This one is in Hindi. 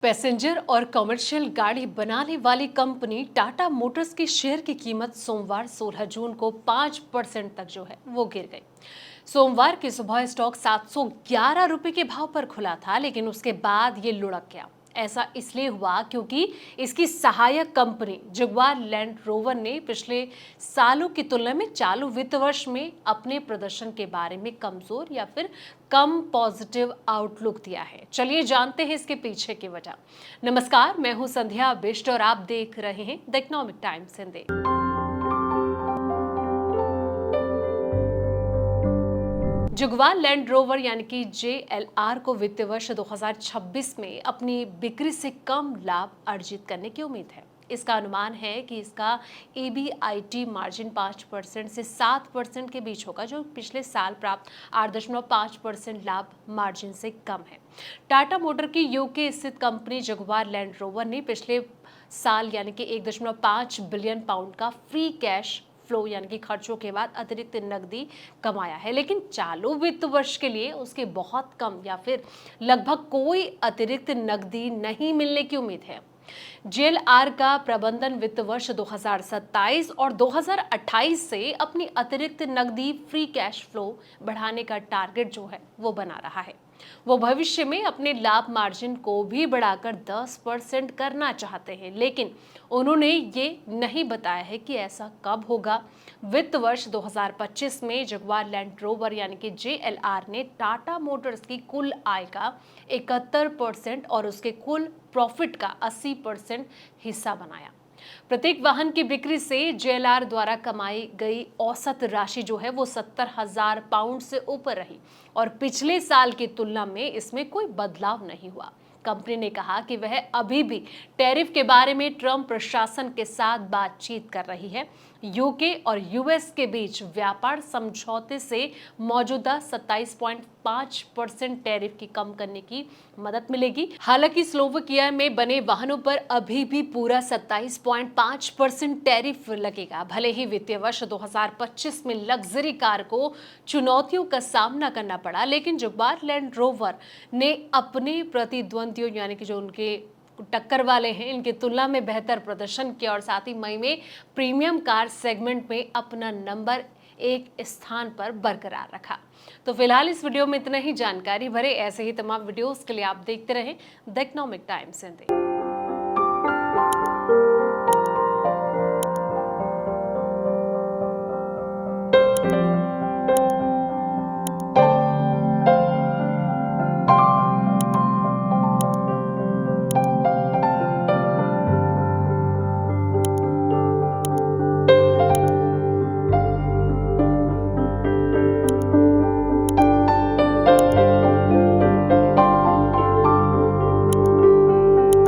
पैसेंजर और कमर्शियल गाड़ी बनाने वाली कंपनी टाटा मोटर्स की शेयर की कीमत सोमवार 16 जून को 5% तक जो है वो गिर गई। सोमवार की सुबह स्टॉक 711 रुपए के भाव पर खुला था, लेकिन उसके बाद ये लुढ़क गया। ऐसा इसलिए हुआ क्योंकि इसकी सहायक कंपनी जगुआर लैंड रोवर ने पिछले सालों की तुलना में चालू वित्त वर्ष में अपने प्रदर्शन के बारे में कमजोर या फिर कम पॉजिटिव आउटलुक दिया है। चलिए जानते हैं इसके पीछे की वजह। नमस्कार, मैं हूं संध्या बिष्ट और आप देख रहे हैं the economic times Hindi. Jaguar land rover यानी कि JLR को वित्तीय वर्ष 2026 में अपनी बिक्री से कम लाभ अर्जित करने की उम्मीद है। इसका अनुमान है कि इसका EBIT मार्जिन 5% से 7% के बीच होगा, जो पिछले साल प्राप्त 8.5% लाभ मार्जिन से कम है। टाटा मोटर की यूके स्थित कंपनी जगुआर लैंड रोवर ने पिछले साल यानी कि 1.5 बिलियन पाउंड का फ्री कैश फ्लो यानी कि खर्चों के बाद अतिरिक्त नकदी कमाया है, लेकिन चालू वित्त वर्ष के लिए उसके बहुत कम या फिर लगभग कोई अतिरिक्त नकदी नहीं मिलने की उम्मीद है। JLR का प्रबंधन वित्त वर्ष 2027 और 2028 से अपनी अतिरिक्त नकदी फ्री कैश फ्लो बढ़ाने का टारगेट जो है वो बना रहा है। वो भविष्य में अपने लाभ मार्जिन को भी बढ़ाकर 10% करना चाहते हैं, लेकिन उन्होंने ये नहीं बताया है कि ऐसा कब होगा। वित्त वर्ष 2025 में जगुआर लैंड रोवर यानी कि JLR ने टाटा मोटर्स की कुल आय का 71% और उसके कुल प्रॉफिट का 80% हिस्सा बनाया। प्रत्येक वाहन की बिक्री से JLR द्वारा कमाई गई औसत राशि जो है वो 70,000 पाउंड से ऊपर रही और पिछले साल की तुलना में इसमें कोई बदलाव नहीं हुआ। कंपनी ने कहा कि वह अभी भी टैरिफ के बारे में ट्रम्प प्रशासन के साथ बातचीत कर रही है। यूके और US के बीच व्यापार समझौते से मौजूदा 27.5% टैरिफ की कम करने की मदद मिलेगी। हालांकि स्लोवाकिया में बने वाहनों पर अभी भी पूरा 27.5% टैरिफ लगेगा। भले ही वित्तीय वर्ष 2025 में लग्जरी कार को चुनौतियों का सामना करना पड़ा, लेकिन जगुआर लैंड रोवर ने अपने प्रतिद्वंदियों यानी कि जो उनके टक्कर वाले हैं इनकी तुलना में बेहतर प्रदर्शन किया और साथ ही मई में प्रीमियम कार सेगमेंट में अपना नंबर 1 स्थान पर बरकरार रखा। तो फिलहाल इस वीडियो में इतना ही। जानकारी भरे ऐसे ही तमाम वीडियोस के लिए आप देखते रहें द इकोनॉमिक टाइम्स हिंदी।